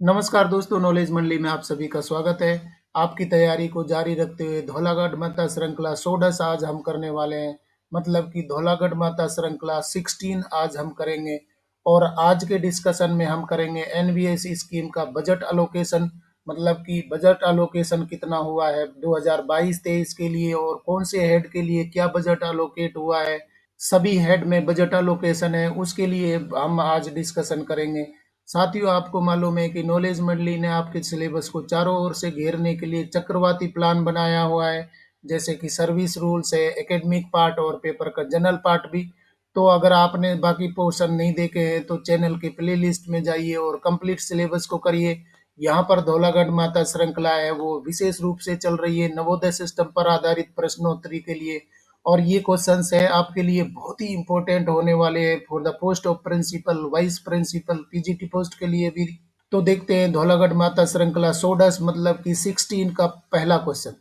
नमस्कार दोस्तों, नॉलेज मंडली में आप सभी का स्वागत है। आपकी तैयारी को जारी रखते हुए धौलागढ़ माता श्रृंखला 16 आज हम करने वाले हैं। मतलब कि धौलागढ़ माता श्रृंखला 16 आज हम करेंगे। और आज के डिस्कशन में हम करेंगे एनवीएस स्कीम का बजट अलोकेशन। मतलब कि बजट अलोकेशन कितना हुआ है 2022-23 के लिए, और कौन से हेड के लिए क्या बजट अलोकेट हुआ है। सभी हेड में बजट अलोकेशन है, उसके लिए हम आज डिस्कशन करेंगे। साथियों, आपको मालूम है कि नॉलेज मंडली ने आपके सिलेबस को चारों ओर से घेरने के लिए चक्रवाती प्लान बनाया हुआ है। जैसे कि सर्विस रूल्स है, एकेडमिक पार्ट और पेपर का जनरल पार्ट भी। तो अगर आपने बाकी पोर्शन नहीं देखे हैं तो चैनल के प्लेलिस्ट में जाइए और कंप्लीट सिलेबस को करिए। यहाँ पर धौलागढ़ माता श्रृंखला है वो विशेष रूप से चल रही है नवोदय सिस्टम पर आधारित प्रश्नोत्तरी के लिए। और ये क्वेश्चंस है आपके लिए बहुत ही इंपॉर्टेंट होने वाले हैं for the post of principal, vice principal, PGT post के लिए भी। तो देखते हैं धौलागढ़ माता श्रृंखला 16 मतलब कि 16 का पहला question.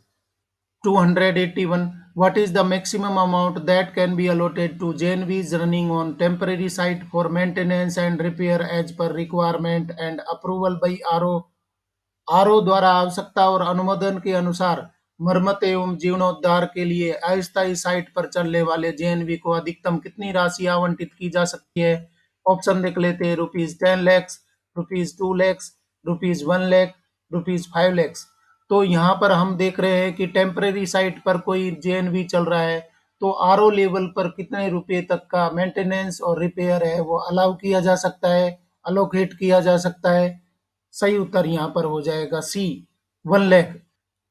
281, what is the maximum amount that can be allotted to JNVs running on temporary site for maintenance and repair as per requirement and approval by RO? RO द्वारा आवश्यकता और अनुमोदन के अनुसार मरम्मत एवं जीर्णोद्धार के लिए अस्थायी साइट पर चलने वाले जेएनवी को अधिकतम कितनी राशि आवंटित की जा सकती है। ऑप्शन देख लेते हैं। ₹10 लाख, ₹2 लाख, ₹1 लाख, ₹5 लाख। तो यहाँ पर हम देख रहे हैं कि टेम्परेरी साइट पर कोई जेएनवी चल रहा है तो आरओ लेवल पर कितने रुपए तक का मेंटेनेंस और रिपेयर है वो अलाउ किया जा सकता है, अलोकेट किया जा सकता है। सही उत्तर यहाँ पर हो जाएगा सी, 1 लाख।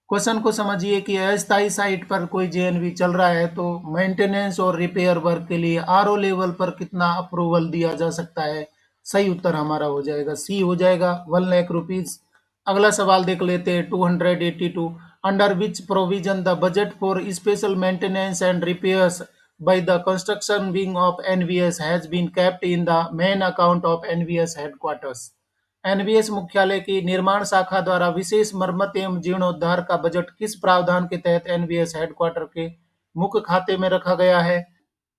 क्वेश्चन को समझिए कि अस्थायी साइट पर कोई जेएनवी चल रहा है तो मेंटेनेंस और रिपेयर वर्क के लिए आरओ लेवल पर कितना अप्रूवल दिया जा सकता है। सही उत्तर हमारा हो जाएगा सी, हो जाएगा 1 लाख रुपीज। अगला सवाल देख लेते हैं। 282, under which provision the budget for special maintenance and repairs by the construction wing of NVS has been kept in the main account of NVS headquarters। NVS मुख्यालय की निर्माण शाखा द्वारा विशेष मरम्मत एवं जीर्णोद्धार का बजट किस प्रावधान के तहत एनवीएस हेडक्वार्टर के मुख्य खाते में रखा गया है।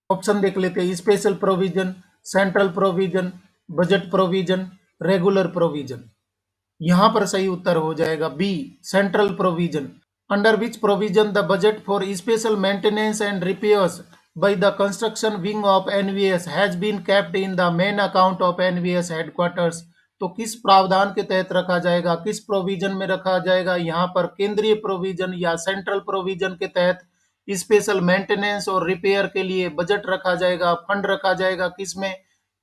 ऑप्शन देख लेते हैं। Special provision, central provision, budget provision, regular provision. यहाँ पर सही उत्तर हो जाएगा B, central provision. Under which provision the budget for special maintenance and repairs by the construction wing of NVS has been kept in the main account of NVS headquarters। तो किस प्रावधान के तहत रखा जाएगा, किस प्रोविजन में रखा जाएगा। यहाँ पर केंद्रीय प्रोविजन या सेंट्रल प्रोविजन के तहत स्पेशल मेंटेनेंस और रिपेयर के लिए बजट रखा जाएगा, फंड रखा जाएगा। किसमें?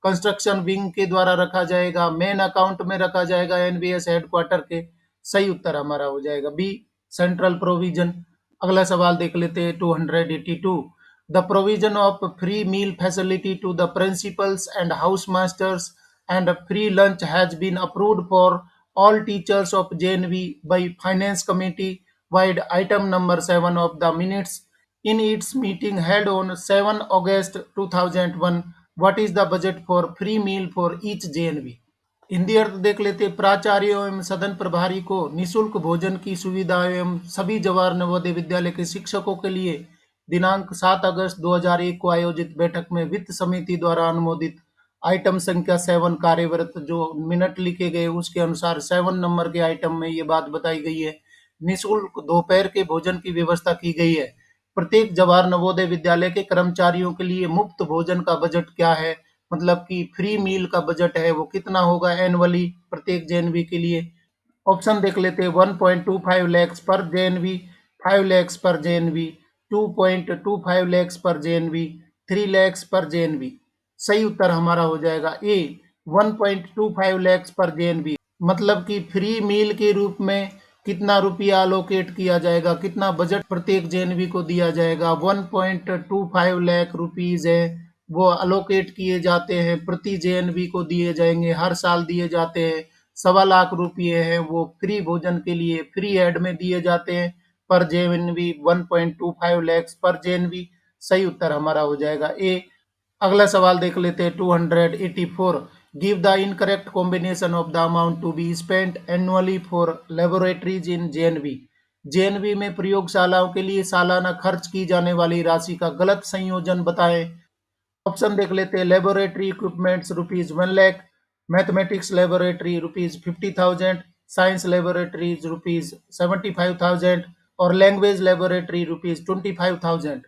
कंस्ट्रक्शन विंग के द्वारा रखा जाएगा, मेन अकाउंट में रखा जाएगा एनवीएस हेडक्वार्टर के। सही उत्तर हमारा हो जाएगा बी, सेंट्रल प्रोविजन। अगला सवाल देख लेते हैं। 282, the provision of free meal facility to the principals and house masters and free lunch has been approved for all teachers of JNV by Finance Committee wide item number 7 of the minutes in its meeting held on 7 August 2001। What is the budget for free meal for each JNV? Hindi अर्थ देख लेते। प्राचार्यों एवं सदन प्रभारी को निशुल्क भोजन की सुविधा एवं सभी जवाहर नवोदय विद्यालय के शिक्षकों के लिए दिनांक 7 अगस्त 2001 को आयोजित बैठक में वित्त समिति द्वारा अनुमोदित आइटम संख्या 7 कार्यव्रत जो मिनट लिखे गए उसके अनुसार 7 नंबर के आइटम में ये बात बताई गई है। निःशुल्क दोपहर के भोजन की व्यवस्था की गई है। प्रत्येक जवाहर नवोदय विद्यालय के कर्मचारियों के लिए मुफ्त भोजन का बजट क्या है, मतलब कि फ्री मील का बजट है वो कितना होगा एनुअली प्रत्येक जेएनवी के लिए। ऑप्शन देख लेते हैं। 1.25 लैक्स पर जेएनवी, 5 लैक्स पर जेएनवी, 2.25 लैक्स पर जेएनवी, 3 लैक्स पर जेएनवी। सही उत्तर हमारा हो जाएगा ए, 1.25 लैक्स पर जेएनवी। मतलब कि फ्री मील के रूप में कितना रुपया अलोकेट किया जाएगा, कितना बजट प्रत्येक जेएनवी को दिया जाएगा। 1.25 लाख रुपीज है वो अलोकेट किए जाते हैं, प्रति जेएनवी को दिए जाएंगे, हर साल दिए जाते हैं। 1.25 लाख रुपये हैं वो फ्री भोजन के लिए फ्री एड में दिए जाते हैं पर जेएनवी। 1.25 लैक्स पर जेएनवी। सही उत्तर हमारा हो जाएगा ए। अगला सवाल देख लेते हैं। 284, give the incorrect combination of the amount to be spent annually for laboratories in JNV. JNV में प्रयोगशालाओं के लिए सालाना खर्च की जाने वाली राशि का गलत संयोजन बताएं। ऑप्शन देख लेते हैं। Laboratory equipments ₹1 lakh, mathematics laboratory ₹50,000, science laboratory ₹75,000 और लैंग्वेज लेबोरेटरी ₹25,000।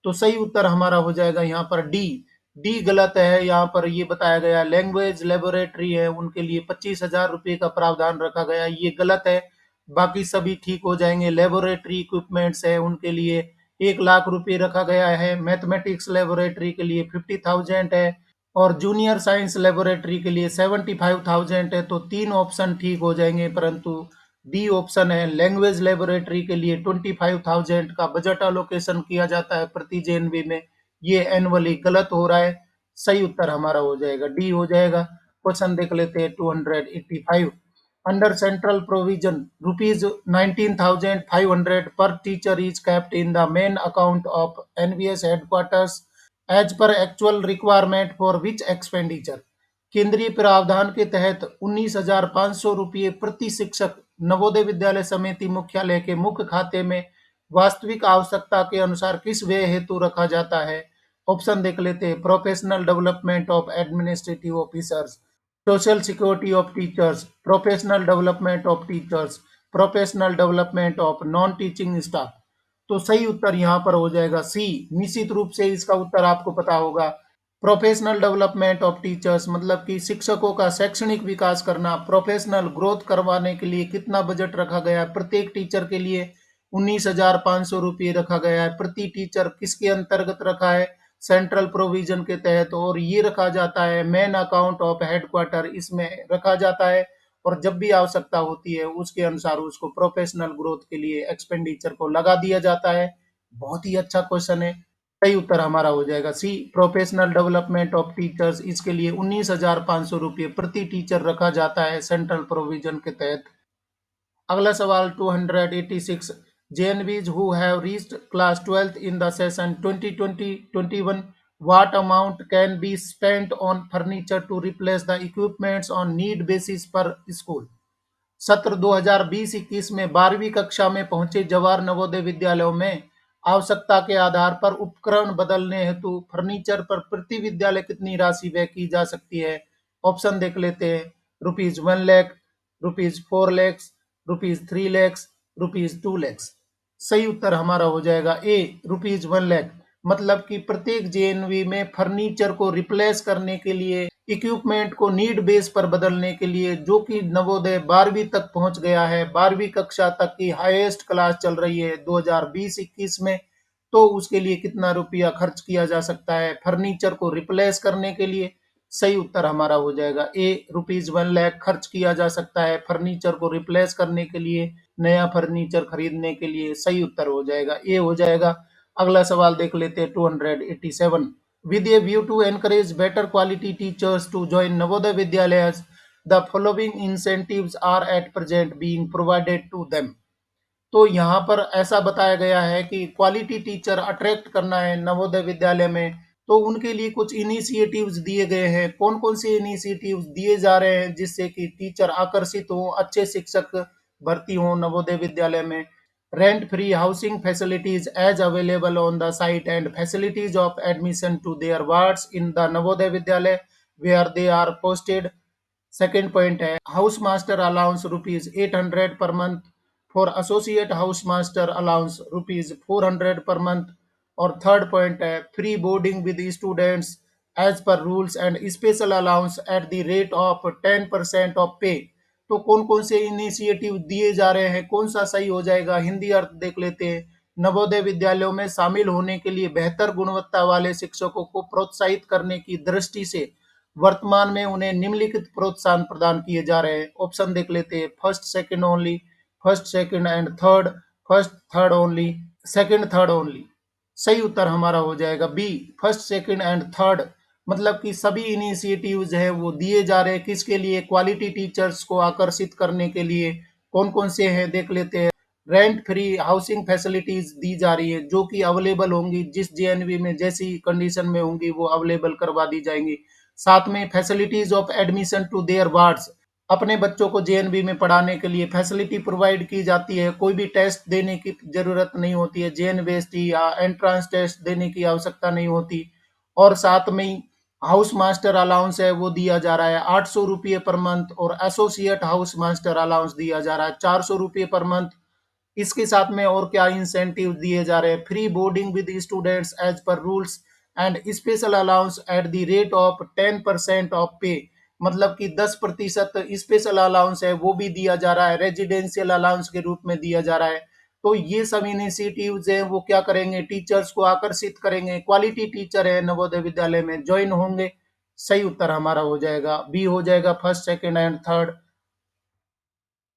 तो सही उत्तर हमारा हो जाएगा यहाँ पर डी। डी गलत है, यहाँ पर ये बताया गया लैंग्वेज लेबोरेटरी है उनके लिए ₹25,000 का प्रावधान रखा गया, ये गलत है। बाकी सभी ठीक हो जाएंगे। लेबोरेटरी इक्विपमेंट्स है उनके लिए ₹1,00,000 रखा गया है। मैथमेटिक्स लेबोरेटरी के लिए 50,000 है और जूनियर साइंस लेबोरेटरी के लिए 75,000 है। तो तीन ऑप्शन ठीक हो जाएंगे, परंतु डी ऑप्शन है लैंग्वेज लेबोरेटरी के लिए 25,000 का बजट अलोकेशन किया जाता है प्रति जेएनवी में, ये एनुअली गलत हो रहा है। सही उत्तर हमारा हो जाएगा डी हो जाएगा। क्वेश्चन देख लेते हैं 285। Under central provision ₹19,500 per teacher is kept in the main account of NVS headquarters as per actual requirement for which expenditure? केंद्रीय प्रावधान के तहत ₹19,500 प्रति शिक्षक नवोदय विद्यालय समिति मुख्यालय के मुख्य खाते में वास्तविक आवश्यकता के अनुसार किस व्यय हेतु रखा जाता है? ऑप्शन देख लेते हैं। Professional development of administrative officers, social security of teachers, professional development of teachers, professional development of non teaching staff. तो सही उत्तर यहाँ पर हो जाएगा सी। निश्चित रूप से इसका उत्तर आपको पता होगा। प्रोफेशनल डेवलपमेंट ऑफ टीचर्स मतलब कि शिक्षकों का शैक्षणिक विकास करना, प्रोफेशनल ग्रोथ करवाने के लिए कितना बजट रखा गया है? प्रत्येक टीचर के लिए ₹19,500 रखा गया है। प्रति टीचर किसके अंतर्गत रखा है? सेंट्रल प्रोविजन के तहत, और ये रखा जाता है मेन अकाउंट ऑफ हेडक्वार्टर, इसमें रखा जाता है। और जब भी आवश्यकता होती है उसके अनुसार उसको प्रोफेशनल ग्रोथ के लिए एक्सपेंडिचर को लगा दिया जाता है। बहुत ही अच्छा क्वेश्चन है। सही उत्तर हमारा हो जाएगा सी। प्रोफेशनल डेवलपमेंट ऑफ टीचर्स, इसके लिए ₹19,500 प्रति टीचर रखा जाता है सेंट्रल प्रोविजन के तहत। अगला सवाल 286। JNVs who have reached class 12th in the session 2020-21, what amount can be spent on furniture to replace the equipments on need basis per school? सत्र 2020-21 में 12वीं कक्षा में पहुंचे जवाहर नवोदय विद्यालयों में आवश्यकता के आधार पर उपकरण बदलने हेतु फर्नीचर पर प्रति विद्यालय कितनी राशि व्यय की जा सकती है? ऑप्शन देख लेते हैं। ₹1,00,000, ₹4,00,000, ₹3,00,000, ₹2,00,000। सही उत्तर हमारा हो जाएगा ए, ₹1,00,000। मतलब कि प्रत्येक जेएनवी में फर्नीचर को रिप्लेस करने के लिए, इक्विपमेंट को नीड बेस पर बदलने के लिए, जो कि नवोदय 12वीं तक पहुंच गया है, 12वीं कक्षा तक की हाईएस्ट क्लास चल रही है 2020-21 में, तो उसके लिए कितना रुपया खर्च किया जा सकता है फर्नीचर को रिप्लेस करने के लिए? सही उत्तर हमारा हो जाएगा ए, ₹1,00,000 खर्च किया जा सकता है फर्नीचर को रिप्लेस करने के लिए, नया फर्नीचर खरीदने के लिए। सही उत्तर हो जाएगा ए हो जाएगा। अगला सवाल देख लेते हैं 287। With a view to encourage better quality teachers to join Navodaya Vidyalayas, the following incentives are at present being provided to them. तो यहाँ पर ऐसा बताया गया है कि क्वालिटी टीचर अट्रैक्ट करना है नवोदय विद्यालय में, तो उनके लिए कुछ इनिशिएटिव्स दिए गए हैं। कौन कौन से इनिशिएटिव्स दिए जा रहे हैं जिससे कि टीचर आकर्षित हो, अच्छे शिक्षक भर्ती हो नवोदय विद्यालय में? Rent free housing facilities as available on the site and facilities of admission to their wards in the Navodaya Vidyalaya where they are posted. Second point है house master allowance ₹800 per month, for associate house master allowance ₹400 per month. और third point है free boarding with students as per rules and special allowance at the rate of 10% of pay. तो कौन कौन से initiative दिए जा रहे हैं, कौन सा सही हो जाएगा? हिंदी अर्थ देख लेते हैं। नवोदय विद्यालयों में शामिल होने के लिए बेहतर गुणवत्ता वाले शिक्षकों को प्रोत्साहित करने की दृष्टि से वर्तमान में उन्हें निम्नलिखित प्रोत्साहन प्रदान किए जा रहे हैं। ऑप्शन देख लेते हैं। First second only, first second and third, first third only, second third only. सही उत्तर हमारा हो जाएगा B, first second and third. मतलब कि सभी इनिशिएटिव्स है वो दिए जा रहे हैं किसके लिए? क्वालिटी टीचर्स को आकर्षित करने के लिए। कौन कौन से हैं देख लेते हैं। रेंट फ्री हाउसिंग फैसिलिटीज दी जा रही है जो कि अवेलेबल होंगी, जिस जेएनवी में जैसी कंडीशन में होंगी वो अवेलेबल करवा दी जाएंगी। साथ में facilities of admission to their wards, अपने बच्चों को जेएनवी में पढ़ाने के लिए फैसिलिटी प्रोवाइड की जाती है। कोई भी टेस्ट देने की जरूरत नहीं होती है, जेएन बेस्ड या एंट्रेंस टेस्ट देने की आवश्यकता नहीं होती। और साथ में हाउस मास्टर अलाउंस है वो दिया जा रहा है 800 रुपये पर मंथ, और एसोसिएट हाउस मास्टर अलाउंस दिया जा रहा है 400 रुपये पर मंथ। इसके साथ में और क्या इंसेंटिव दिए जा रहे हैं? Free boarding with students as per rules, and special allowance at the rate of 10% of pay, मतलब कि 10% स्पेशल अलाउंस है वो भी दिया जा रहा है, रेजिडेंशियल अलाउंस के रूप में दिया जा रहा है। तो ये सब इनिशिएटिव्स हैं वो क्या करेंगे, टीचर्स को आकर्षित करेंगे, क्वालिटी टीचर है नवोदय विद्यालय में ज्वाइन होंगे। सही उत्तर हमारा हो जाएगा बी हो जाएगा, फर्स्ट सेकंड एंड थर्ड।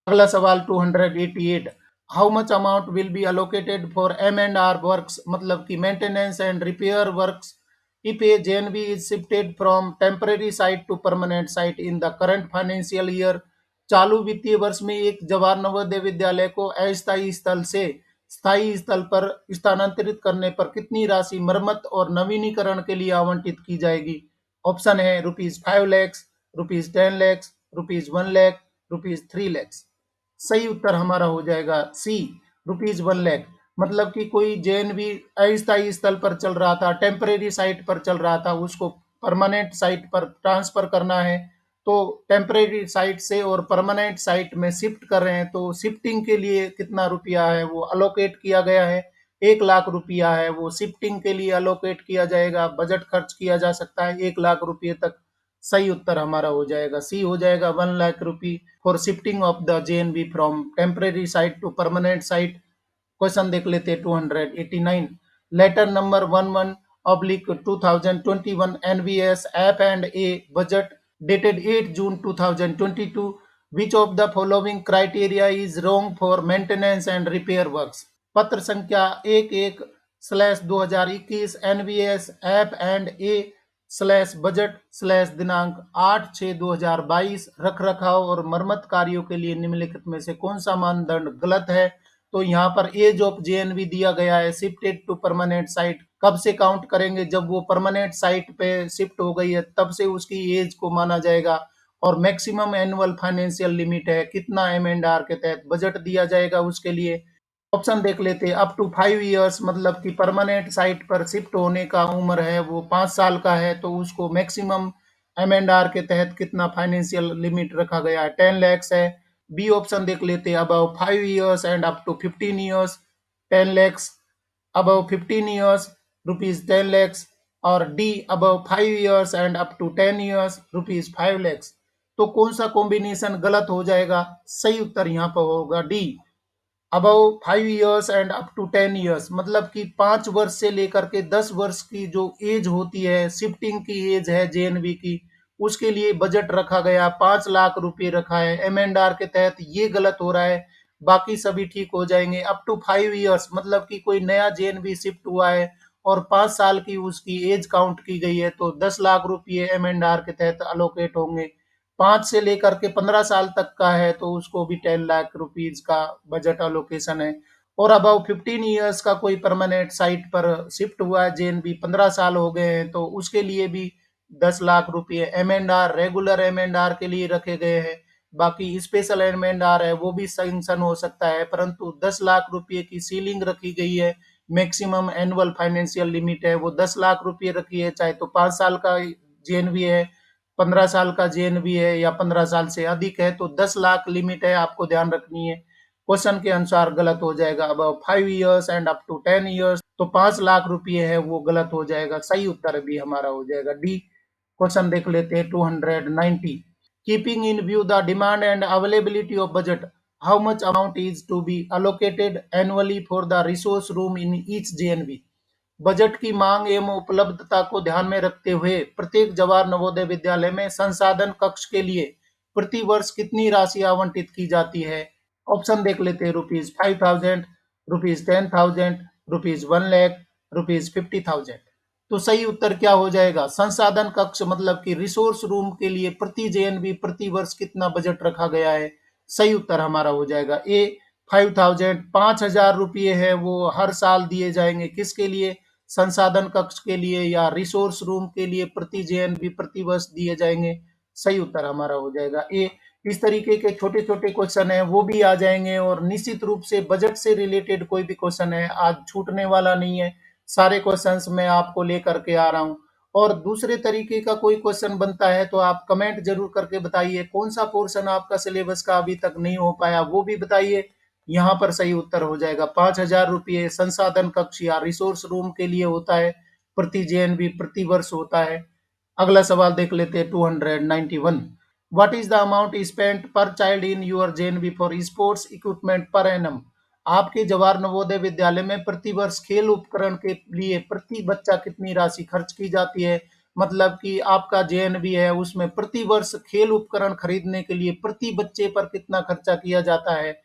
अगला सवाल 288, how much amount will be allocated for M and R works, मतलब कि maintenance and repair works, if a JNV is shifted from temporary site to permanent site in the current financial year. चालू वित्तीय वर्ष में एक जवाहर नवोदय विद्यालय को अस्थायी स्थल से स्थायी स्थल पर स्थानांतरित करने पर कितनी राशि मरम्मत और नवीनीकरण के लिए आवंटित की जाएगी? ऑप्शन है ₹5 लाख, ₹10 लाख, ₹1 लाख, ₹3 लाख। सही उत्तर हमारा हो जाएगा सी, ₹1 लाख। मतलब कि कोई जेएनवी अस्थायी स्थल पर चल रहा था, टेम्परेरी साइट पर चल रहा था, उसको परमानेंट साइट पर ट्रांसफर करना है, तो टेम्परेरी साइट से और परमानेंट साइट में शिफ्ट कर रहे हैं, तो शिफ्टिंग के लिए कितना रुपया है वो अलोकेट किया गया है, 1 लाख रुपया है वो शिफ्टिंग के लिए अलोकेट किया जाएगा, बजट खर्च किया जा सकता है 1 लाख रुपये तक। सही उत्तर हमारा हो जाएगा सी, हो जाएगा 1 lakh rupee for shifting of the JNV from temporary site to permanent site. Question देख लेते हैं 289, letter number 11/2021 NVS F and A budget dated 8 June 2022, which of the following criteria is wrong for maintenance and repair works? पत्र संख्या 11/2021 NVS F and A slash budget slash दिनांक 8/6/2022 रख रखाव और मरम्मत कार्यों के लिए निम्नलिखित में से कौन सा मानदंड गलत है? तो यहाँ पर एज ऑफ जेएनवी दिया गया है शिफ्टेड टू परमानेंट साइट, कब से काउंट करेंगे, जब वो परमानेंट साइट पे शिफ्ट हो गई है तब से उसकी एज को माना जाएगा। और मैक्सिमम एनुअल फाइनेंशियल लिमिट है कितना, एम एंड आर के तहत बजट दिया जाएगा उसके लिए। ऑप्शन देख लेते हैं, अप टू 5 इयर्स, मतलब कि परमानेंट साइट पर शिफ्ट होने का उम्र है वो 5 साल का है, तो उसको मैक्सिमम एम एंड आर के तहत कितना फाइनेंशियल लिमिट रखा गया है, 10 लैक्स है। बी ऑप्शन देख लेते हैं, above 5 years and up to 15 years, 10 lakhs, above 15 years, ₹10 lakhs, और D above 5 years and up to 10 years, ₹5 lakhs. तो कौन सा कॉम्बिनेशन गलत हो जाएगा? सही उत्तर यहाँ पर होगा D, above 5 years and up to 10 years, मतलब कि 5 वर्ष से लेकर के 10 वर्ष की जो एज होती है, शिफ्टिंग की एज है जेएनवी की, उसके लिए बजट रखा गया 5 लाख रुपए रखा है, एम एंड आर के तहत ये गलत हो रहा है, बाकी सभी ठीक हो जाएंगे। अप टू 5 इयर्स मतलब कि कोई नया जेएनवी शिफ्ट हुआ है और 5 साल की उसकी एज काउंट की गई है, तो 10 लाख रुपये एम एंड आर के तहत अलोकेट होंगे। 5 से लेकर के 15 साल तक का है तो उसको भी 10 लाख रुपीज का बजट अलोकेशन है। और अबाउ 15 इयर्स का कोई परमानेंट साइट पर शिफ्ट हुआ है जेएनबी, 15 साल हो गए हैं, तो उसके लिए भी 10 लाख रुपये M and R, regular M and R के लिए रखे गए हैं। बाकी स्पेशल एम एंड आर है वो भी सैंक्शन हो सकता है, परंतु 10 लाख रुपये की सीलिंग रखी गई है, मैक्सिमम एनुअल फाइनेंशियल लिमिट है वो 10 लाख रुपये रखी है, चाहे तो 5 साल का जेएनवी है, 15 साल का जेएनवी है या 15 साल से अधिक है, तो 10 लाख लिमिट है, आपको ध्यान रखनी है। क्वेश्चन के अनुसार गलत हो जाएगा, अब 5 years and up to 10 years, तो 5 लाख रुपये है वो गलत हो जाएगा। सही उत्तर भी हमारा हो जाएगा डी। क्वेश्चन देख लेते हैं 290, keeping in view the demand and availability of budget, how much amount is to be allocated annually for the resource room in each JNV. Budget की मांग एवं उपलब्धता को ध्यान में रखते हुए प्रत्येक जवाहर नवोदय विद्यालय में संसाधन कक्ष के लिए प्रति वर्ष कितनी राशि आवंटित की जाती है? ऑप्शन देख लेते हैं, ₹5,000, ₹10,000, ₹1 लाख, ₹50,000। तो सही उत्तर क्या हो जाएगा? संसाधन कक्ष मतलब कि रिसोर्स रूम के लिए प्रति जेएनवी प्रति वर्ष कितना बजट रखा गया है? सही उत्तर हमारा हो जाएगा ए, 5,000, 5,000 रुपये है वो हर साल दिए जाएंगे, किसके लिए? संसाधन कक्ष के लिए या रिसोर्स रूम के लिए प्रति जेएनवी प्रति वर्ष दिए जाएंगे। सही उत्तर हमारा हो जाएगा ए। इस तरीके के छोटे छोटे क्वेश्चन है वो भी आ जाएंगे, और निश्चित रूप से बजट से रिलेटेड कोई भी क्वेश्चन है आज छूटने वाला नहीं है, सारे क्वेश्चंस मैं आपको लेकर के आ रहा हूँ। और दूसरे तरीके का कोई क्वेश्चन बनता है तो आप कमेंट जरूर करके बताइए, कौन सा पोर्शन आपका सिलेबस का अभी तक नहीं हो पाया वो भी बताइए। यहाँ पर सही उत्तर हो जाएगा 5,000 रुपये संसाधन कक्ष या रिसोर्स रूम के लिए होता है, प्रति जेएनबी प्रति वर्ष होता है। अगला सवाल देख लेते हैं 291। What is the amount spent per child in your JNV for sports equipment per annum? आपके जवाहर नवोदय विद्यालय में प्रति वर्ष खेल उपकरण के लिए प्रति बच्चा कितनी राशि खर्च की जाती है? मतलब कि आपका जेएनबी है उसमें प्रति वर्ष खेल उपकरण खरीदने के लिए प्रति बच्चे पर कितना खर्चा किया जाता है?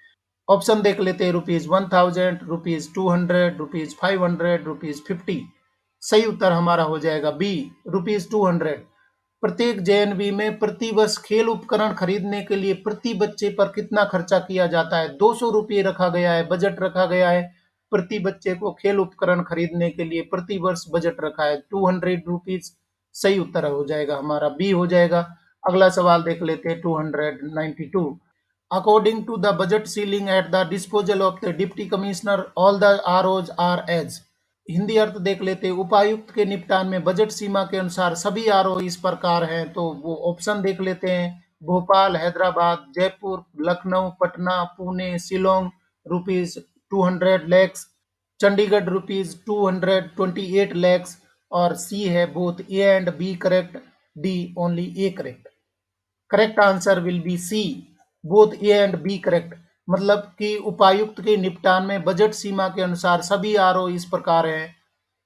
ऑप्शन देख लेते हैं, ₹1000, ₹200, ₹500, ₹50। सही उत्तर हमारा हो जाएगा बी, ₹200। प्रत्येक जेएनबी में प्रति वर्ष खेल उपकरण खरीदने के लिए प्रति बच्चे पर कितना खर्चा किया जाता है? ₹200 रखा गया है, बजट रखा गया है। प्रति बच्चे को खेल उपकरण खरीदने के लिए प्रति वर्ष बजट रखा है ₹200। सही उत्तर हो जाएगा हमारा बी हो जाएगा। अगला सवाल देख लेते हैं 292। According to the budget ceiling at the disposal of the Deputy Commissioner, all the ROs are as। Hindi अर्थ देख लेते हैं, उपायुक्त के निपटान में बजट सीमा के अनुसार सभी आरओ इस प्रकार हैं। तो वो ऑप्शन देख लेते हैं, भोपाल, हैदराबाद, जयपुर, लखनऊ, पटना, पुणे, शिलोंग, ₹200 lakhs, चंडीगढ़ ₹228 lakhs, और सी है both A and B correct, D only A correct. Correct answer will be C, both A and B correct. मतलब कि उपायुक्त के निपटान में बजट सीमा के अनुसार सभी आरओ इस प्रकार हैं,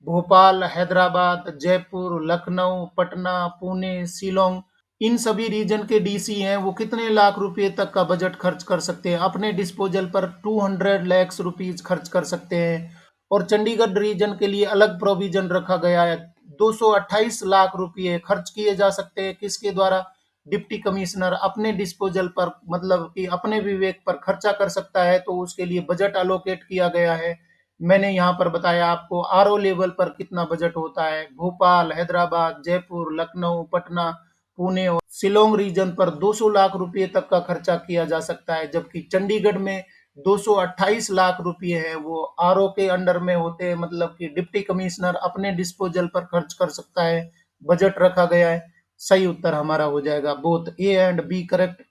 भोपाल, हैदराबाद, जयपुर, लखनऊ, पटना, पुणे, शिलोंग। इन सभी रीजन के डीसी हैं वो कितने लाख रुपए तक का बजट खर्च कर सकते हैं? अपने डिस्पोजल पर 200 lakhs रुपीज खर्च कर सकते हैं। और चंडीगढ़ रीजन के लिए अलग प्रोविजन रखा गया है, 228 लाख रुपए खर्च किए जा सकते हैं। किसके द्वारा? डिप्टी कमिश्नर अपने डिस्पोजल पर, मतलब कि अपने विवेक पर खर्चा कर सकता है, तो उसके लिए बजट अलोकेट किया गया है। मैंने यहाँ पर बताया आपको आरओ लेवल पर कितना बजट होता है। भोपाल, हैदराबाद, जयपुर, लखनऊ, पटना, पुणे और शिलोंग रीजन पर 200 लाख रुपए तक का खर्चा किया जा सकता है, जबकि चंडीगढ़ में 228 लाख रुपए है वो आरओ के अंडर में होते हैं। मतलब कि डिप्टी कमिश्नर अपने डिस्पोजल पर खर्च कर सकता है, बजट रखा गया है। सही उत्तर हमारा हो जाएगा both A and B correct.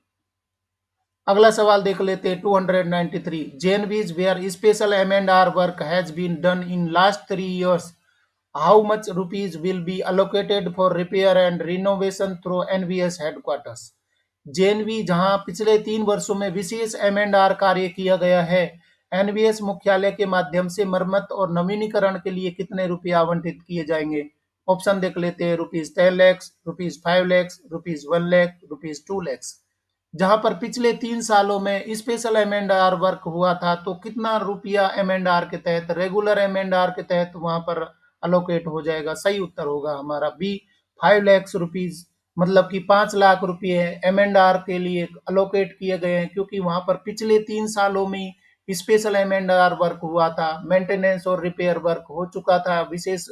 अगला सवाल देख लेते हैं 293। JNVs where special M and R work has been done in last 3 years, how much rupees will be allocated for repair and renovation through NVS headquarters? JNV जहां पिछले 3 वर्षों में विशेष M and are कार्य किया गया है, एनवीएस मुख्यालय के माध्यम से मरम्मत और नवीनीकरण के लिए कितने रुपए आवंटित किए जाएंगे? ऑप्शन देख लेते हैं, ₹10 lakhs, ₹5 lakhs, ₹1 lakh, ₹2 lakhs। जहां पर पिछले 3 सालों में special M and R work हुआ था, तो कितना रुपया एम एंड आर के तहत, रेगुलर एम एंड आर के तहत वहां पर अलोकेट हो जाएगा? सही उत्तर होगा हमारा बी, 5 lakhs रुपीज। मतलब कि 5 लाख रुपए एम एंड आर के लिए अलोकेट किए गए हैं, क्योंकि वहां पर पिछले 3 सालों में special M and R work हुआ था, मेंटेनेंस और रिपेयर वर्क हो चुका था, विशेष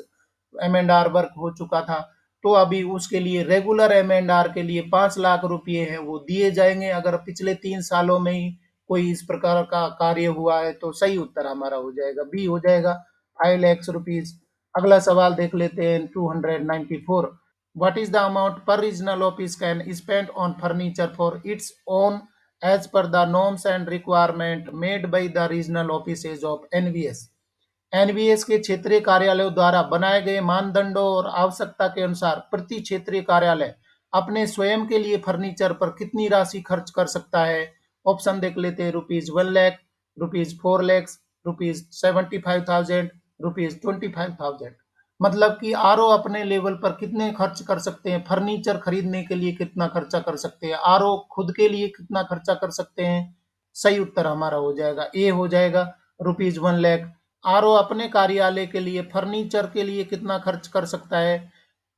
एम एंड आर वर्क हो चुका था। तो अभी उसके लिए रेगुलर एम एंड आर के लिए 5 लाख रुपए हैं वो दिए जाएंगे, अगर पिछले 3 सालों में ही कोई इस प्रकार का कार्य हुआ है। तो सही उत्तर हमारा हो जाएगा बी हो जाएगा, 5 lakhs रुपीज। अगला सवाल देख लेते हैं 294। What is the amount per regional office can spend on furniture for its own as per the norms and requirement made by the regional offices of NVS? NVS के क्षेत्रीय कार्यालयों द्वारा बनाए गए मानदंडों और आवश्यकता के अनुसार प्रति क्षेत्रीय कार्यालय अपने स्वयं के लिए फर्नीचर पर कितनी राशि खर्च कर सकता है? ऑप्शन देख लेते हैं, ₹1 laख, ₹4 lakhs, ₹75,000, ₹25,000। मतलब कि आरओ अपने लेवल पर कितने खर्च कर सकते हैं, फर्नीचर खरीदने के लिए कितना खर्चा कर सकते हैं, आरओ खुद के लिए कितना खर्चा कर सकते हैं? सही उत्तर हमारा हो जाएगा ए हो जाएगा, ₹1 laख। आरओ अपने कार्यालय के लिए फर्नीचर के लिए कितना खर्च कर सकता है?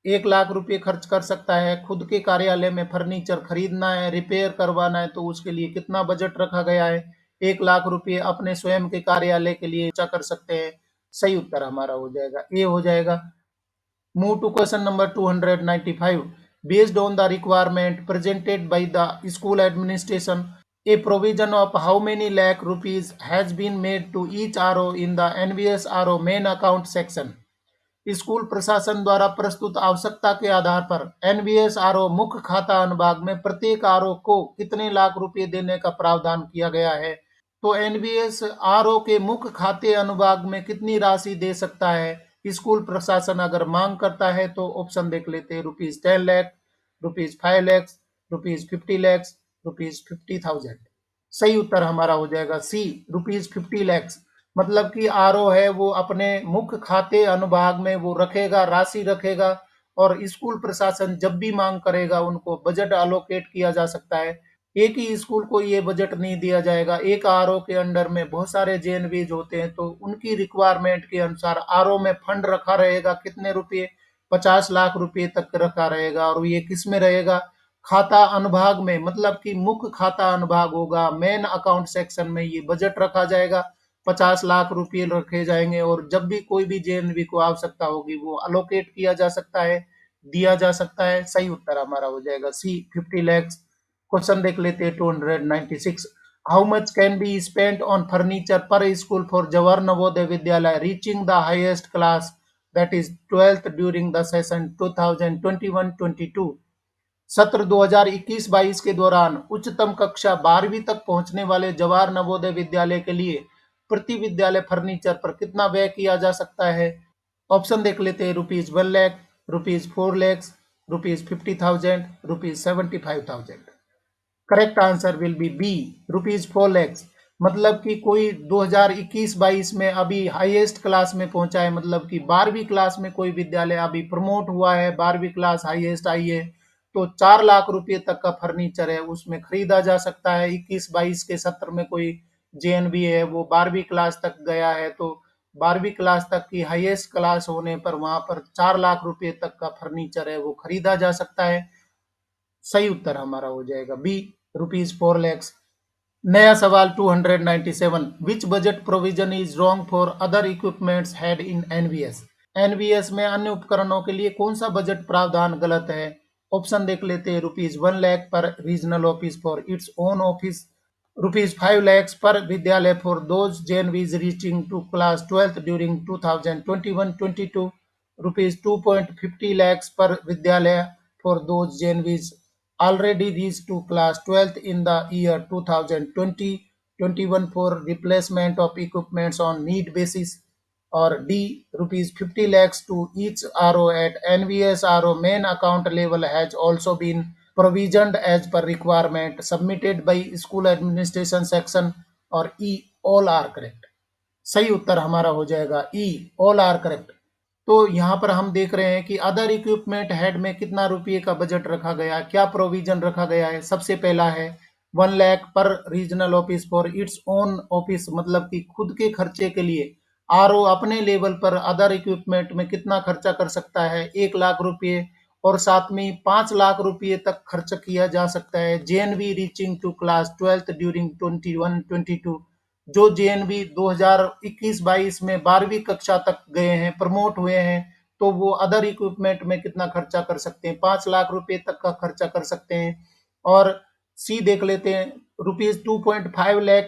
1 लाख रुपए खर्च कर सकता है। खुद के कार्यालय में फर्नीचर खरीदना है, रिपेयर करवाना है, तो उसके लिए कितना बजट रखा गया है? 1 लाख रुपए अपने स्वयं के कार्यालय के लिए खर्चा कर सकते हैं। सही उत्तर हमारा हो जाएगा ए हो जाएगा। Move to question number 295. Based on the requirement presented by the school administration, a provision of how many lakh rupees has been made to each RO in the NVS RO main account section? School प्रशासन द्वारा प्रस्तुत आवश्यकता के आधार पर NVS RO मुख्य खाता अनुभाग में प्रत्येक आरओ को कितने लाख रुपए देने का प्रावधान किया गया है। तो एनवीएस आरओ के मुख्य खाते अनुभाग में कितनी राशि दे सकता है स्कूल प्रशासन अगर मांग करता है। तो ऑप्शन देख लेते हैं, ₹10 लाख, ₹5 लाख, ₹50 लाख, ₹50,000। सही उत्तर हमारा हो जाएगा सी, ₹50 लैक्स। मतलब कि आरओ है वो अपने मुख्य खाते अनुभाग में वो रखेगा, राशि रखेगा, और स्कूल प्रशासन जब भी मांग करेगा उनको बजट अलोकेट किया जा सकता है। एक ही स्कूल को ये बजट नहीं दिया जाएगा। एक आरओ के अंडर में बहुत सारे जेएनवीज होते हैं, तो उनकी रिक्वायरमेंट के अनुसार आरओ में फंड रखा रहेगा। कितने रुपए? 50 लाख रुपए तक रखा रहेगा। और ये किस में रहेगा? खाता अनुभाग में, मतलब कि मुख्य खाता अनुभाग होगा, मेन अकाउंट सेक्शन में ये बजट रखा जाएगा। 50 लाख रुपए रखे जाएंगे और जब भी कोई भी जेएनवी को आवश्यकता होगी वो अलोकेट किया जा सकता है, दिया जा सकता है। सही उत्तर हमारा हो जाएगा सी, 50 लैक्स। क्वेश्चन देख लेते हैं 296। How much can be spent on furniture पर school for Jawahar Navodaya Vidyalaya reaching the highest class that is 12th during the session 2021-22? सत्र 2021-22 के दौरान उच्चतम कक्षा 12वीं तक पहुंचने वाले जवाहर नवोदय विद्यालय के लिए प्रति विद्यालय फर्नीचर पर कितना व्यय किया जा सकता है। ऑप्शन देख लेते हैं, ₹1 lakh, ₹4 lakhs, ₹50,000, ₹75,000। Correct answer will be B, ₹4 lakhs. मतलब कि कोई 2021-22 में अभी हाईएस्ट क्लास में पहुंचा है, मतलब कि 12वीं क्लास में कोई विद्यालय अभी प्रमोट हुआ है, 12वीं क्लास हाईएस्ट आई है, तो 4 लाख रुपए तक का फर्नीचर है उसमें खरीदा जा सकता है। 21-22 के सत्र में कोई जेएनवी है वो 12वीं क्लास तक गया है, तो 12वीं क्लास तक की हाईएस्ट क्लास होने पर वहां पर 4 लाख रुपए तक का फर्नीचर है वो खरीदा जा सकता है। सही उत्तर हमारा हो जाएगा बी, ₹4 लैक्स। नया सवाल 297। Which budget provision is wrong for other equipments had in NVS? NVS में अन्य उपकरणों के लिए कौन सा बजट प्रावधान गलत है? ऑप्शन देख लेते हैं, ₹1 लाख पर regional office for its own office, ₹5 lakhs per vidyalaya for those JNVs reaching to class 12th during 2021-22, ₹2.50 lakhs per vidyalaya for those JNVs already reached to class 12th in the year 2020-21 for replacement of equipments on need basis, or D, ₹50 lakhs to each RO at NVS RO main account level has also been provisioned as per requirement submitted by school administration section, और E, all are correct। सही उत्तर हमारा हो जाएगा ई, all are correct. तो यहाँ पर हम देख रहे हैं कि अदर इक्विपमेंट हेड में कितना रुपये का बजट रखा गया, क्या प्रोविजन रखा गया है। सबसे पहला है 1 लाख पर regional office for its own office, मतलब कि खुद के खर्चे के लिए आरओ अपने लेवल पर अदर इक्विपमेंट में कितना खर्चा कर सकता है, 1 लाख रुपये, और साथ में 5 लाख रुपये तक खर्च किया जा सकता है। JNV reaching to class 12th during 21-22, जो जेएनवी 2021-22 में 12वीं कक्षा तक गए हैं, प्रमोट हुए हैं, तो वो अदर इक्विपमेंट में कितना खर्चा कर सकते हैं, 5 लाख रुपए तक का खर्चा कर सकते हैं। और सी देख लेते हैं, ₹2.5 lakh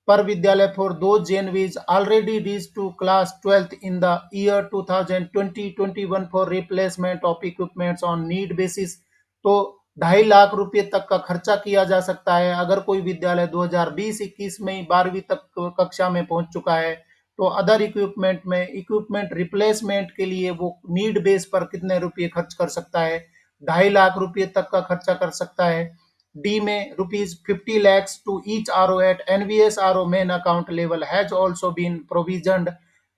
per vidyalaya for those JNVs already reached to class 12th in the year 2020-21 for replacement of equipments on need basis। तो 2.5 लाख रुपए तक का खर्चा किया जा सकता है अगर कोई विद्यालय 2020-21 में ही 12वीं तक कक्षा में पहुंच चुका है। तो अदर इक्विपमेंट में इक्विपमेंट रिप्लेसमेंट के लिए वो नीड बेस पर कितने रुपए खर्च कर सकता है, 2.5 लाख रुपए तक का खर्चा कर सकता है। डी में ₹50 lakhs to each RO at NVS RO main account level has also been provisioned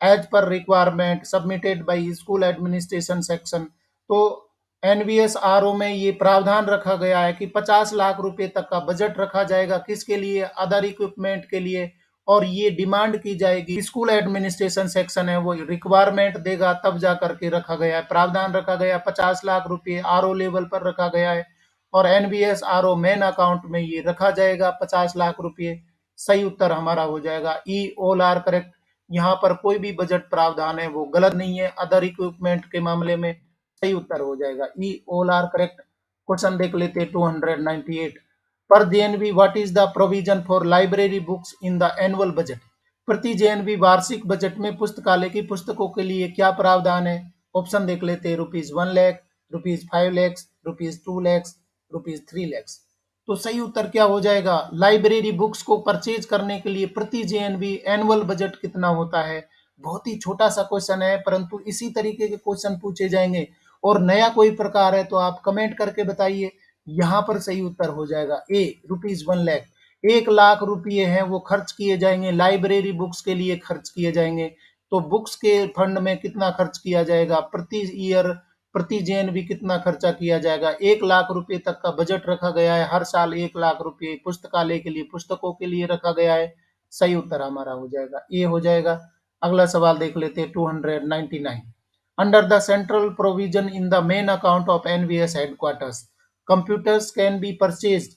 as per requirement submitted by school administration section। तो एनवीएस आरओ में ये प्रावधान रखा गया है कि 50 लाख रुपए तक का बजट रखा जाएगा, किसके लिए? अदर इक्विपमेंट के लिए। और ये डिमांड की जाएगी, स्कूल एडमिनिस्ट्रेशन सेक्शन है वो रिक्वायरमेंट देगा तब जा करके रखा गया है, प्रावधान रखा गया है। 50 लाख रुपए आरओ लेवल पर रखा गया है और एनवीएस आरओ मेन अकाउंट में ये रखा जाएगा 50 लाख रुपए। सही उत्तर हमारा हो जाएगा ई, ऑल आर करेक्ट। यहाँ पर कोई भी बजट प्रावधान है वो गलत नहीं है अदर इक्विपमेंट के मामले में। सही उत्तर हो जाएगा ई, ऑल आर करेक्ट। क्वेश्चन देख लेते हैं 298। पर JNV what is the provision for library books in the annual budget? प्रति जेएनवी वार्षिक बजट में पुस्तकालय की पुस्तकों के लिए क्या प्रावधान है? ऑप्शन देख लेते हैं, ₹1 लाख, ₹5 लाख, ₹2 लाख, ₹3 लाख। तो सही उत्तर क्या हो जाएगा? लाइब्रेरी बुक्स को परचेज करने के लिए प्रति जेएनवी एनुअल बजट कितना होता है? बहुत ही छोटा सा क्वेश्चन है, परंतु इसी तरीके के क्वेश्चन पूछे जाएंगे। और नया कोई प्रकार है तो आप कमेंट करके बताइए। यहाँ पर सही उत्तर हो जाएगा ए, ₹1 लाख। 1 लाख रुपये हैं वो खर्च किए जाएंगे, लाइब्रेरी बुक्स के लिए खर्च किए जाएंगे। तो बुक्स के फंड में कितना खर्च किया जाएगा प्रति ईयर, प्रति जेएनवी कितना खर्चा किया जाएगा? 1 लाख रुपए तक का बजट रखा गया है। हर साल 1 लाख रुपए पुस्तकालय के लिए, पुस्तकों के लिए रखा गया है। सही उत्तर हमारा हो जाएगा ए हो जाएगा। अगला सवाल देख लेते हैं 299। Under the central provision in the main account of NVS headquarters, computers can be purchased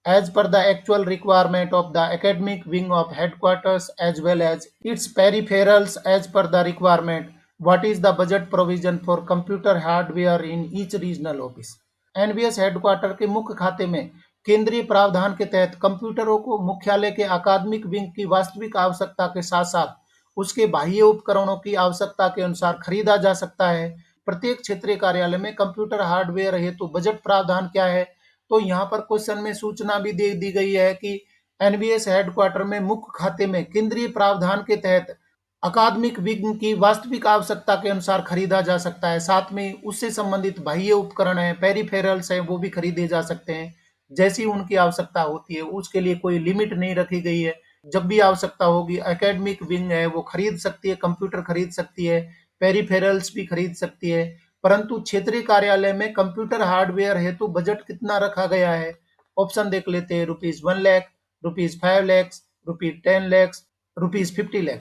as per the actual requirement of the academic wing of headquarters as well as its peripherals as per the requirement. What is the budget provision for computer hardware in each regional office? NVS headquarter के मुख्य खाते में केंद्रीय प्रावधान के तहत कंप्यूटरों को मुख्यालय के अकादमिक विंग की वास्तविक आवश्यकता के साथ साथ उसके बाह्य उपकरणों की आवश्यकता के अनुसार खरीदा जा सकता है। प्रत्येक क्षेत्रीय कार्यालय में कंप्यूटर हार्डवेयर हेतु बजट प्रावधान क्या है? तो यहाँ पर क्वेश्चन में सूचना भी दे दी गई है कि एनवीएस हेडक्वार्टर में मुख्य खाते में केंद्रीय प्रावधान के तहत अकादमिक विंग की वास्तविक आवश्यकता के अनुसार खरीदा जा सकता है। साथ में उससे संबंधित बाह्य उपकरण है, पेरिफेरल्स है, वो भी खरीदे जा सकते हैं जैसी उनकी आवश्यकता होती है। उसके लिए कोई लिमिट नहीं रखी गई है। जब भी आवश्यकता होगी एकेडमिक विंग है वो खरीद सकती है, कंप्यूटर खरीद सकती है, पेरिफेरल्स भी खरीद सकती है। परंतु क्षेत्रीय कार्यालय में कंप्यूटर हार्डवेयर हेतु बजट कितना रखा गया है? ऑप्शन देख लेते हैं, ₹1 लाख, ₹5 लाख, ₹10 लाख, ₹50 लाख।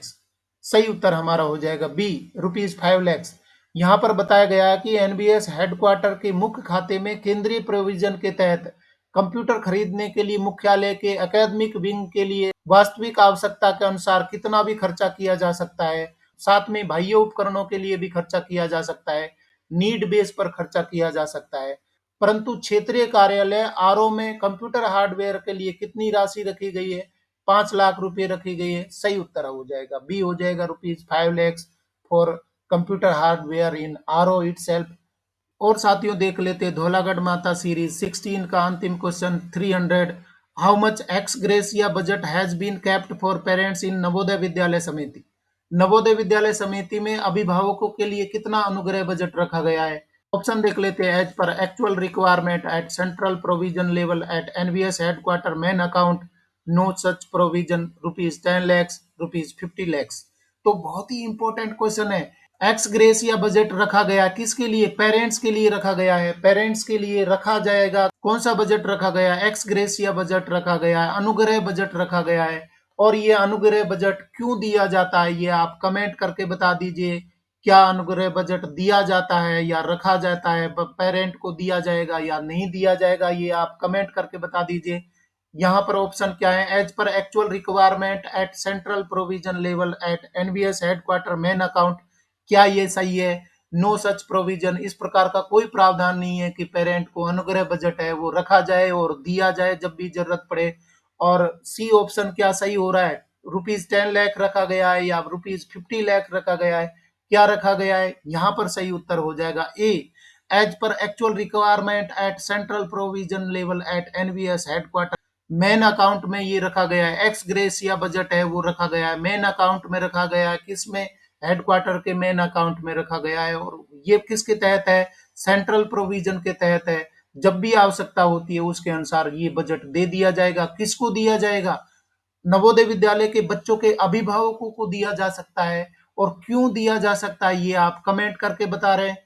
सही उत्तर हमारा हो जाएगा बी, ₹5 लाख। यहाँ पर बताया गया है कि एनबीएस हेडक्वार्टर के मुख्य खाते में केंद्रीय प्रोविजन के तहत कंप्यूटर खरीदने के लिए मुख्यालय के एकेडमिक विंग के लिए वास्तविक आवश्यकता के अनुसार कितना भी खर्चा किया जा सकता है। साथ में बाह्य उपकरणों के लिए भी खर्चा किया जा सकता है, नीड बेस पर खर्चा किया जा सकता है। परंतु क्षेत्रीय कार्यालय आरओ में कंप्यूटर हार्डवेयर के लिए कितनी राशि रखी गई है? ₹5 लाख रखी गई है। सही उत्तर हो जाएगा बी हो जाएगा, ₹5 lakhs for computer hardware in RO itself. और साथियों देख लेते हैं धौलागढ़ माता सीरीज 16 का अंतिम question 300। How much ex gratia budget has been kept for parents in Navodaya Vidyalaya Samiti? Navodaya Vidyalaya समिति में अभिभावकों के लिए कितना अनुग्रह बजट रखा गया है? ऑप्शन देख लेते हैं, as per actual requirement at central provision level at NVS headquarter main account, no such provision, ₹10 lakhs, ₹50 lakhs। तो बहुत ही इंपॉर्टेंट क्वेश्चन है। एक्स ग्रेसिया बजट रखा गया किसके लिए? पेरेंट्स के लिए रखा गया है। पेरेंट्स के लिए रखा जाएगा। कौन सा बजट रखा गया? एक्स ग्रेसिया बजट रखा गया है, अनुग्रह बजट रखा गया है। और ये अनुग्रह बजट क्यों दिया जाता है ये आप कमेंट करके बता दीजिए। क्या अनुग्रह बजट दिया जाता है या रखा जाता है? पेरेंट को दिया जाएगा या नहीं दिया जाएगा, ये आप कमेंट करके बता दीजिए। यहाँ पर ऑप्शन क्या है? As per actual requirement at central provision level at NBS headquarter main account, क्या ये सही है? नो सच प्रोविजन, इस प्रकार का कोई प्रावधान नहीं है कि पेरेंट को अनुग्रह बजट है वो रखा जाए और दिया जाए जब भी जरूरत पड़े। और सी ऑप्शन क्या सही हो रहा है? ₹10 लाख रखा गया है या ₹50 लाख रखा गया है? क्या रखा गया है? यहाँ पर सही उत्तर हो जाएगा uh, as per actual requirement at central provision level at NVS headquarter main account में ये रखा गया है। एक्स ग्रेसिया बजट है वो रखा गया है, मेन अकाउंट में रखा गया है। किसमें? हेडक्वार्टर के मेन अकाउंट में रखा गया है। और ये किसके तहत है? सेंट्रल प्रोविजन के तहत है। जब भी आवश्यकता होती है उसके अनुसार ये बजट दे दिया जाएगा। किसको दिया जाएगा? नवोदय विद्यालय के बच्चों के अभिभावकों को दिया जा सकता है। और क्यों दिया जा सकता है ये आप कमेंट करके बता रहे हैं।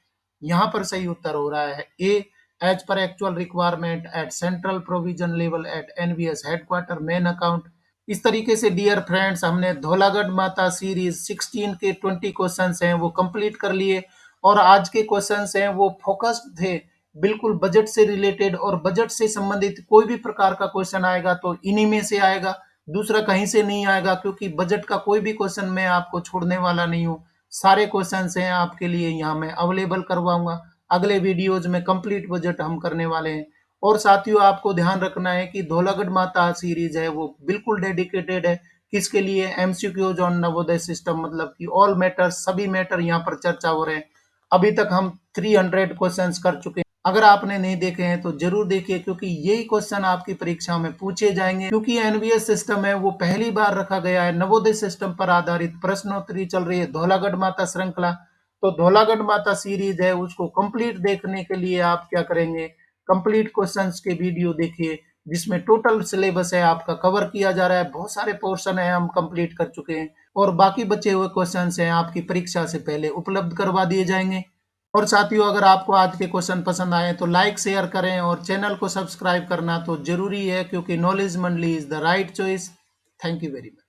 यहाँ पर सही उत्तर हो रहा है uh, as per actual requirement at central provision level at NVS headquarter main account. इस तरीके से डियर फ्रेंड्स हमने धौलागढ़ माता सीरीज 16 के 20 क्वेश्चंस हैं वो कंप्लीट कर लिए। और आज के क्वेश्चंस हैं वो फोकस्ड थे, बिल्कुल बजट से रिलेटेड। और बजट से संबंधित कोई भी प्रकार का क्वेश्चन आएगा तो इन्हीं में से आएगा, दूसरा कहीं से नहीं आएगा। क्योंकि बजट का कोई भी क्वेश्चन मैं आपको छोड़ने वाला नहीं हूँ। सारे क्वेश्चंस हैं आपके लिए यहाँ मैं अवेलेबल करवाऊंगा। अगले वीडियोज में कंप्लीट बजट हम करने वाले हैं। और साथियों आपको ध्यान रखना है कि धौलागढ़ माता सीरीज है वो बिल्कुल डेडिकेटेड है किसके लिए? एमसीक्यूज ऑन नवोदय सिस्टम, मतलब कि ऑल मैटर्स, सभी मैटर यहाँ पर चर्चा हो रहे हैं। अभी तक हम 300 क्वेश्चंस कर चुके हैं। अगर आपने नहीं देखे हैं तो जरूर देखिए, क्योंकि यही क्वेश्चन आपकी परीक्षा में पूछे जाएंगे। क्योंकि एनवीएस सिस्टम है वो पहली बार रखा गया है, नवोदय सिस्टम पर आधारित प्रश्नोत्तरी चल रही है धौलागढ़ माता श्रृंखला। तो धौलागढ़ माता सीरीज है, उसको कंप्लीट देखने के लिए आप क्या करेंगे, कंप्लीट क्वेश्चंस के वीडियो देखिए, जिसमें टोटल सिलेबस है आपका कवर किया जा रहा है। बहुत सारे पोर्शन है हम कंप्लीट कर चुके हैं, और बाकी बचे हुए क्वेश्चंस हैं आपकी परीक्षा से पहले उपलब्ध करवा दिए जाएंगे। और साथियों, अगर आपको आज के क्वेश्चन पसंद आए तो लाइक शेयर करें, और चैनल को सब्सक्राइब करना तो जरूरी है, क्योंकि नॉलेज मंडली is the right choice. Thank you very much.